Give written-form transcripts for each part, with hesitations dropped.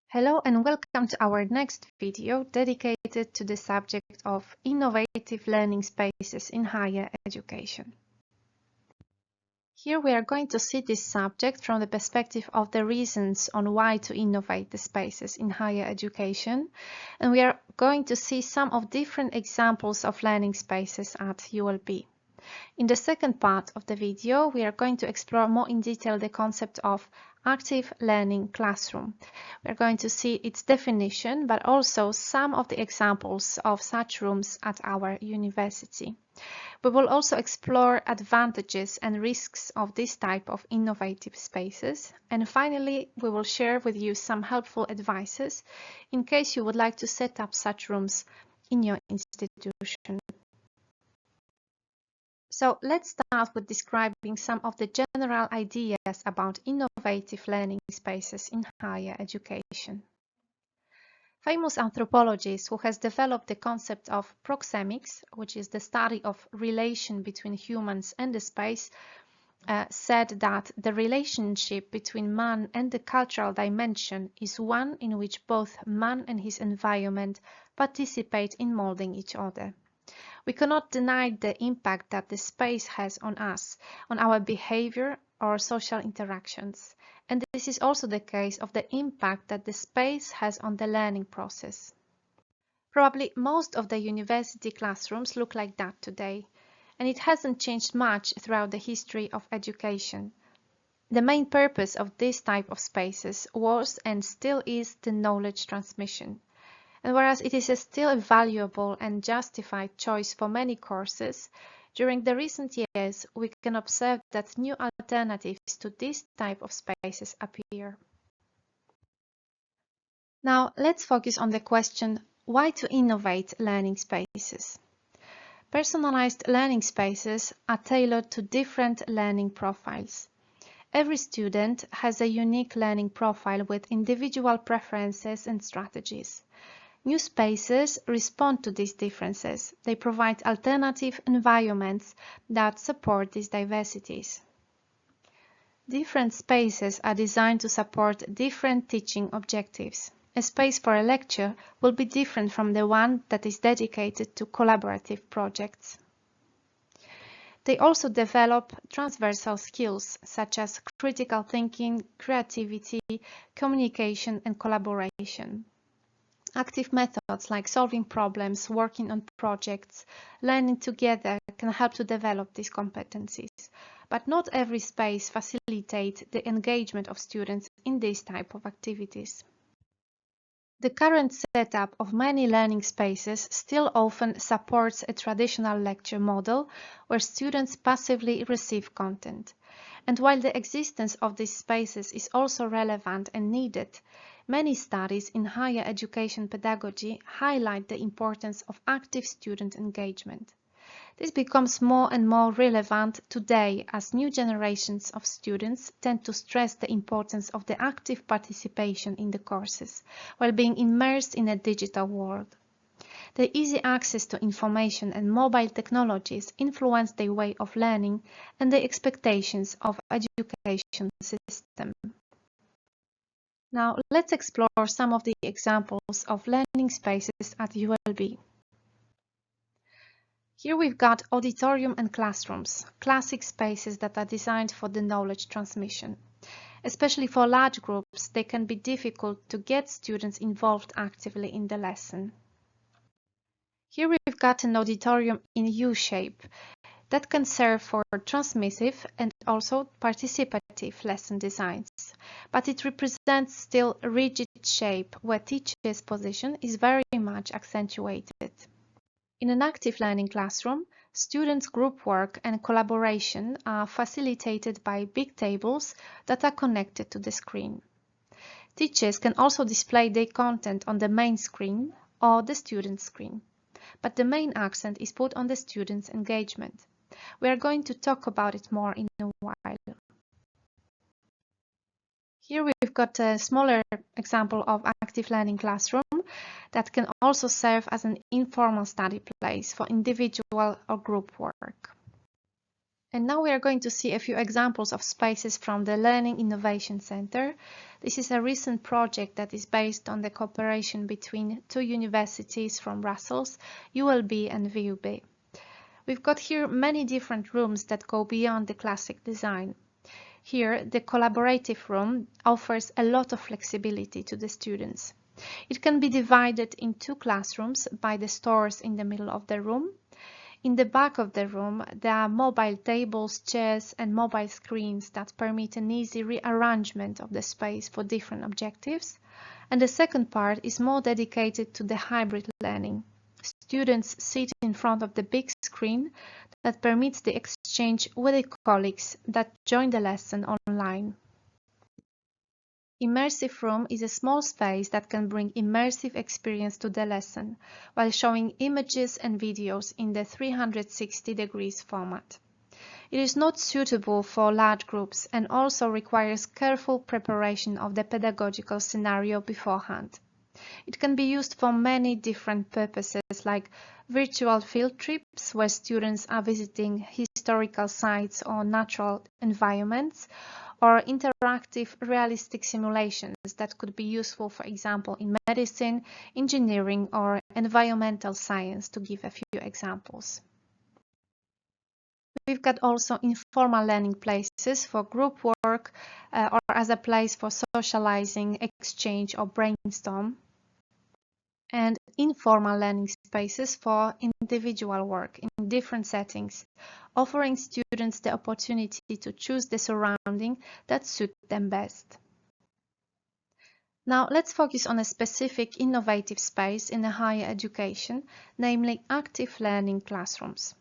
Hello and welcome to our next video dedicated to the subject of innovative learning spaces in higher education. Here we are going to see this subject from the perspective of the reasons on why to innovate the spaces in higher education, and we are going to see some of different examples of learning spaces at ULB. In the second part of the video, we are going to explore more in detail the concept of active learning classroom. We are going to see its definition, but also some of the examples of such rooms at our university. We will also explore advantages and risks of this type of innovative spaces. And finally, we will share with you some helpful advices in case you would like to set up such rooms in your institution. So let's start with describing some of the general ideas about innovative learning spaces in higher education. Famous anthropologist who has developed the concept of proxemics, which is the study of relation between humans and the space, said that the relationship between man and the cultural dimension is one in which both man and his environment participate in molding each other. We cannot deny the impact that the space has on us, on our behavior or social interactions. And this is also the case of the impact that the space has on the learning process. Probably most of the university classrooms look like that today, and it hasn't changed much throughout the history of education. The main purpose of this type of spaces was and still is the knowledge transmission. And whereas it is still a valuable and justified choice for many courses, during the recent years we can observe that new alternatives to this type of spaces appear. Now let's focus on the question, why to innovate learning spaces? Personalized learning spaces are tailored to different learning profiles. Every student has a unique learning profile with individual preferences and strategies. New spaces respond to these differences. They provide alternative environments that support these diversities. Different spaces are designed to support different teaching objectives. A space for a lecture will be different from the one that is dedicated to collaborative projects. They also develop transversal skills such as critical thinking, creativity, communication, and collaboration. Active methods like solving problems, working on projects, learning together can help to develop these competencies. But not every space facilitates the engagement of students in this type of activities. The current setup of many learning spaces still often supports a traditional lecture model where students passively receive content. And while the existence of these spaces is also relevant and needed, many studies in higher education pedagogy highlight the importance of active student engagement. This becomes more and more relevant today as new generations of students tend to stress the importance of the active participation in the courses while being immersed in a digital world. The easy access to information and mobile technologies influence their way of learning and the expectations of education system. Now, let's explore some of the examples of learning spaces at ULB. Here we've got auditorium and classrooms, classic spaces that are designed for the knowledge transmission. Especially for large groups, they can be difficult to get students involved actively in the lesson. Here we've got an auditorium in U-shape that can serve for transmissive and also participative lesson designs, but it represents still a rigid shape where teacher's position is very much accentuated. In an active learning classroom, students' group work and collaboration are facilitated by big tables that are connected to the screen. Teachers can also display their content on the main screen or the student screen, but the main accent is put on the students' engagement. We are going to talk about it more in a while. Here we've got a smaller example of active learning classroom that can also serve as an informal study place for individual or group work. And now we are going to see a few examples of spaces from the Learning Innovation Center. This is a recent project that is based on the cooperation between two universities from Brussels, ULB and VUB. We've got here many different rooms that go beyond the classic design. Here, the collaborative room offers a lot of flexibility to the students. It can be divided in two classrooms by the stores in the middle of the room. In the back of the room, there are mobile tables, chairs, and mobile screens that permit an easy rearrangement of the space for different objectives. And the second part is more dedicated to the hybrid learning. Students sit in front of the big screen that permits the exchange with the colleagues that join the lesson online. Immersive room is a small space that can bring immersive experience to the lesson while showing images and videos in the 360 degrees format. It is not suitable for large groups and also requires careful preparation of the pedagogical scenario beforehand. It can be used for many different purposes like virtual field trips where students are visiting historical sites or natural environments, or interactive realistic simulations that could be useful, for example, in medicine, engineering, or environmental science, to give a few examples. We've got also informal learning places for group work or as a place for socializing, exchange, or brainstorm. And informal learning spaces for individual work in different settings, offering students the opportunity to choose the surrounding that suit them best. Now let's focus on a specific innovative space in higher education, namely active learning classrooms.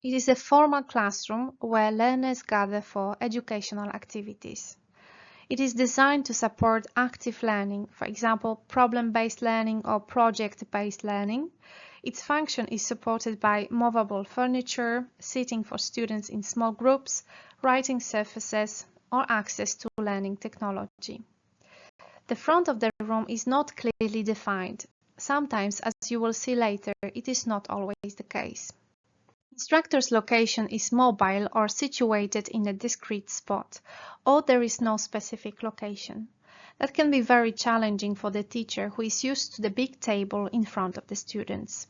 It is a formal classroom where learners gather for educational activities. It is designed to support active learning, for example, problem-based learning or project-based learning. Its function is supported by movable furniture, seating for students in small groups, writing surfaces, or access to learning technology. The front of the room is not clearly defined. Sometimes, as you will see later, it is not always the case. Instructor's location is mobile or situated in a discrete spot, or there is no specific location. That can be very challenging for the teacher who is used to the big table in front of the students.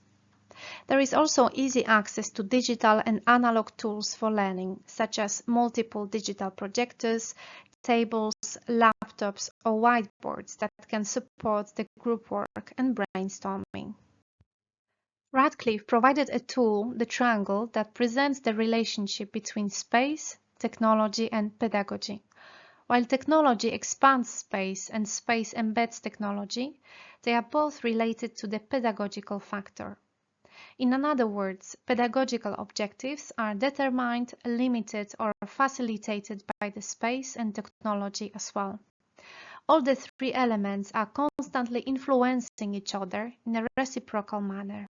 There is also easy access to digital and analog tools for learning, such as multiple digital projectors, tables, laptops, or whiteboards that can support the group work and brainstorming. Radcliffe provided a tool, the triangle, that presents the relationship between space, technology, and pedagogy. While technology expands space and space embeds technology, they are both related to the pedagogical factor. In other words, pedagogical objectives are determined, limited, or facilitated by the space and technology as well. All the three elements are constantly influencing each other in a reciprocal manner.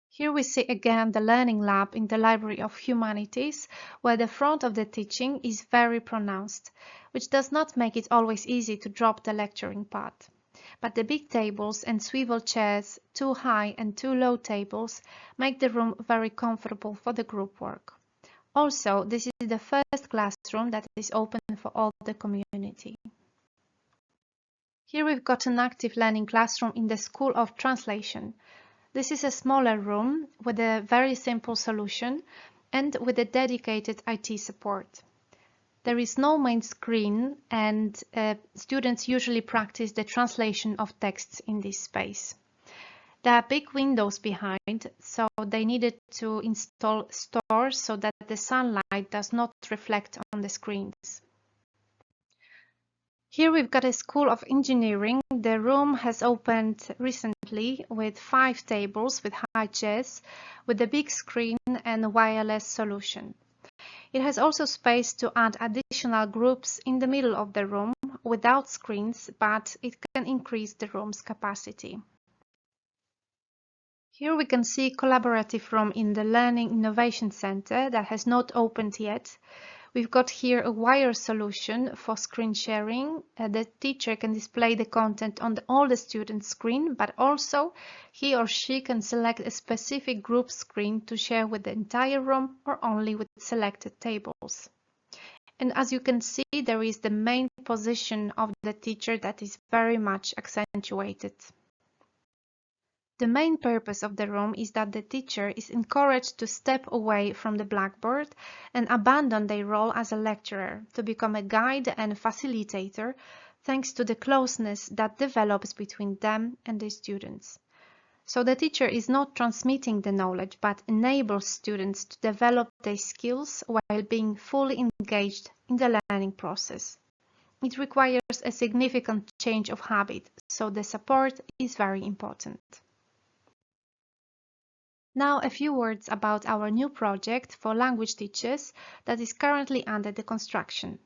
Here we see again the learning lab in the Library of Humanities, where the front of the teaching is very pronounced, which does not make it always easy to drop the lecturing part. But the big tables and swivel chairs, two high and two low tables, make the room very comfortable for the group work. Also, this is the first classroom that is open for all the community. Here we've got an active learning classroom in the School of Translation. This is a smaller room with a very simple solution and with a dedicated IT support. There is no main screen and students usually practice the translation of texts in this space. There are big windows behind, so they needed to install stores so that the sunlight does not reflect on the screens. Here we've got a School of Engineering. The room has opened recently with 5 tables with high chairs, with a big screen and wireless solution. It has also space to add additional groups in the middle of the room without screens, but it can increase the room's capacity. Here we can see a collaborative room in the Learning Innovation Center that has not opened yet. We've got here a wire solution for screen sharing. The teacher can display the content on all the students' screen, but also he or she can select a specific group screen to share with the entire room or only with selected tables. And as you can see, there is the main position of the teacher that is very much accentuated. The main purpose of the room is that the teacher is encouraged to step away from the blackboard and abandon their role as a lecturer to become a guide and facilitator, thanks to the closeness that develops between them and the students. So the teacher is not transmitting the knowledge, but enables students to develop their skills while being fully engaged in the learning process. It requires a significant change of habit, so the support is very important. Now a few words about our new project for language teachers that is currently under the construction.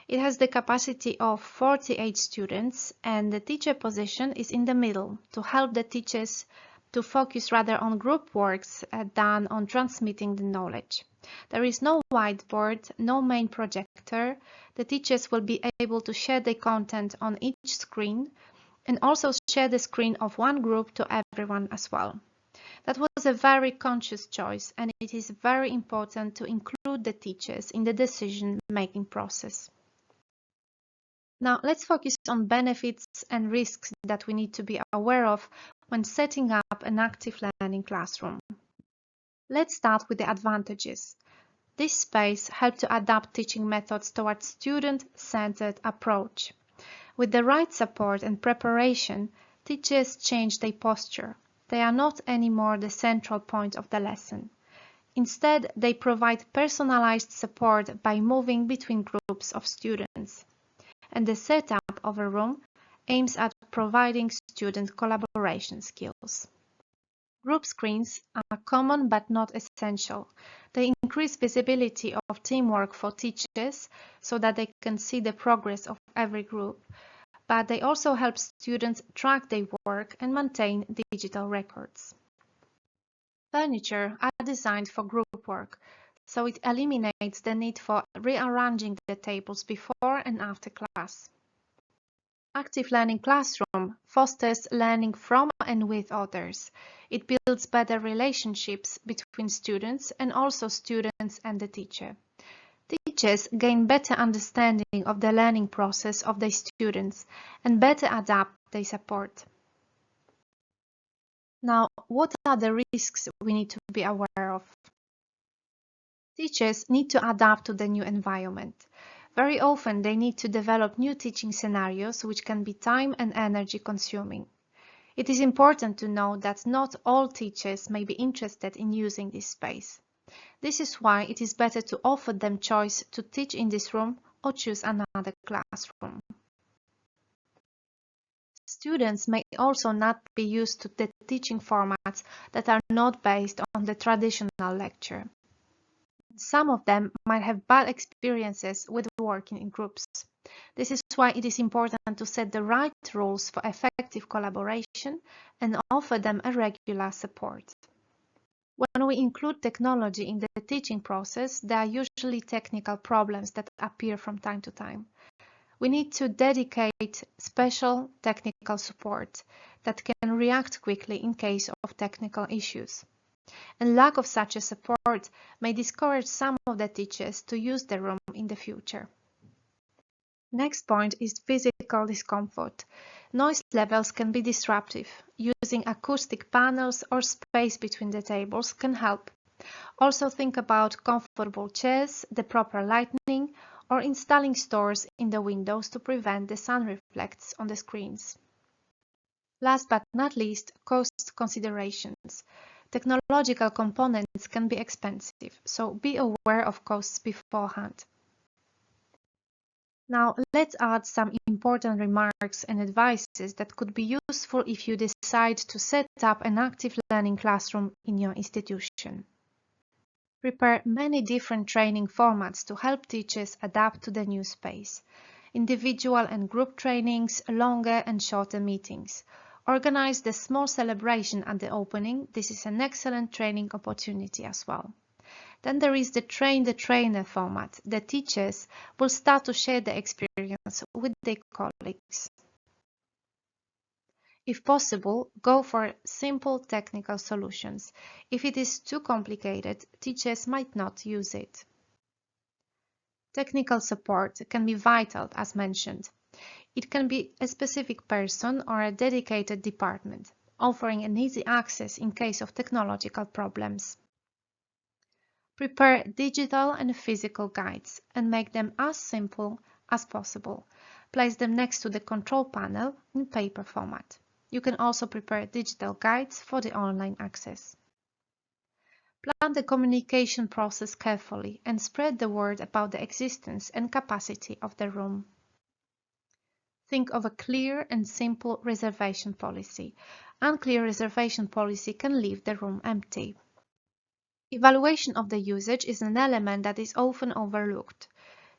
It has the capacity of 48 students, and the teacher position is in the middle to help the teachers to focus rather on group works than on transmitting the knowledge. There is no whiteboard, no main projector. The teachers will be able to share the content on each screen and also share the screen of one group to everyone as well. That was a very conscious choice, and it is very important to include the teachers in the decision-making process. Now let's focus on benefits and risks that we need to be aware of when setting up an active learning classroom. Let's start with the advantages. This space helps to adapt teaching methods towards student-centered approach. With the right support and preparation, teachers change their posture. They are not anymore the central point of the lesson. Instead, they provide personalized support by moving between groups of students. And the setup of a room aims at providing student collaboration skills. Group screens are common but not essential. They increase visibility of teamwork for teachers so that they can see the progress of every group, but they also help students track their work and maintain digital records. Furniture are designed for group work, so it eliminates the need for rearranging the tables before and after class. Active learning classroom fosters learning from and with others. It builds better relationships between students and also students and the teacher. Teachers gain better understanding of the learning process of their students and better adapt their support. Now, what are the risks we need to be aware of? Teachers need to adapt to the new environment. Very often they need to develop new teaching scenarios which can be time and energy consuming. It is important to know that not all teachers may be interested in using this space. This is why it is better to offer them choice to teach in this room or choose another classroom. Students may also not be used to the teaching formats that are not based on the traditional lecture. Some of them might have bad experiences with working in groups. This is why it is important to set the right rules for effective collaboration and offer them a regular support. When we include technology in the teaching process, there are usually technical problems that appear from time to time. We need to dedicate special technical support that can react quickly in case of technical issues. And lack of such a support may discourage some of the teachers to use the room in the future. Next point is physical discomfort. Noise levels can be disruptive. Using acoustic panels or space between the tables can help. Also think about comfortable chairs, the proper lighting, or installing stores in the windows to prevent the sun reflects on the screens. Last but not least, cost considerations. Technological components can be expensive, so be aware of costs beforehand. Now, let's add some important remarks and advices that could be useful if you decide to set up an active learning classroom in your institution. Prepare many different training formats to help teachers adapt to the new space. Individual and group trainings, longer and shorter meetings. Organize the small celebration at the opening. This is an excellent training opportunity as well. Then there is the train-the-trainer format. The teachers will start to share the experience with their colleagues. If possible, go for simple technical solutions. If it is too complicated, teachers might not use it. Technical support can be vital, as mentioned. It can be a specific person or a dedicated department, offering an easy access in case of technological problems. Prepare digital and physical guides and make them as simple as possible. Place them next to the control panel in paper format. You can also prepare digital guides for the online access. Plan the communication process carefully and spread the word about the existence and capacity of the room. Think of a clear and simple reservation policy. Unclear reservation policy can leave the room empty. Evaluation of the usage is an element that is often overlooked.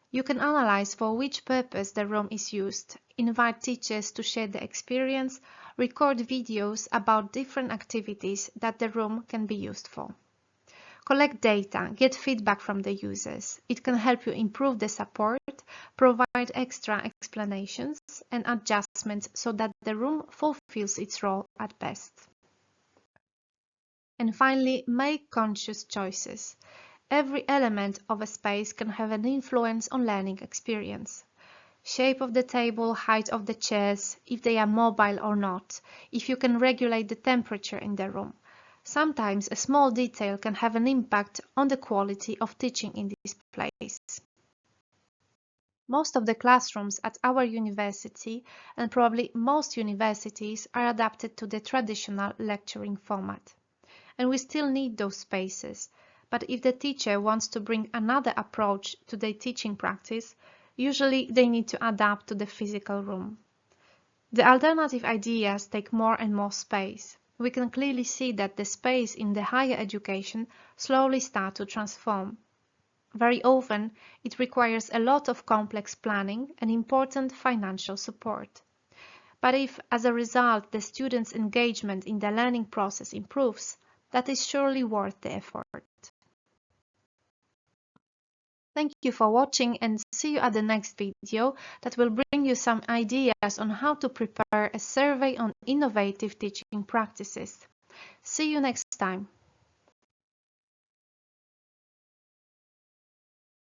You can analyze for which purpose the room is used, invite teachers to share the experience, record videos about different activities that the room can be used for. Collect data, get feedback from the users. It can help you improve the support, provide extra explanations and adjustments so that the room fulfills its role at best. And finally, make conscious choices. Every element of a space can have an influence on learning experience. Shape of the table, height of the chairs, if they are mobile or not, if you can regulate the temperature in the room. Sometimes a small detail can have an impact on the quality of teaching in this place. Most of the classrooms at our university, and probably most universities, are adapted to the traditional lecturing format. And we still need those spaces. But if the teacher wants to bring another approach to their teaching practice, usually they need to adapt to the physical room. The alternative ideas take more and more space. We can clearly see that the space in the higher education slowly starts to transform. Very often, it requires a lot of complex planning and important financial support. But if, as a result, the students' engagement in the learning process improves, that is surely worth the effort. Thank you for watching and see you at the next video that will bring you some ideas on how to prepare a survey on innovative teaching practices. See you next time.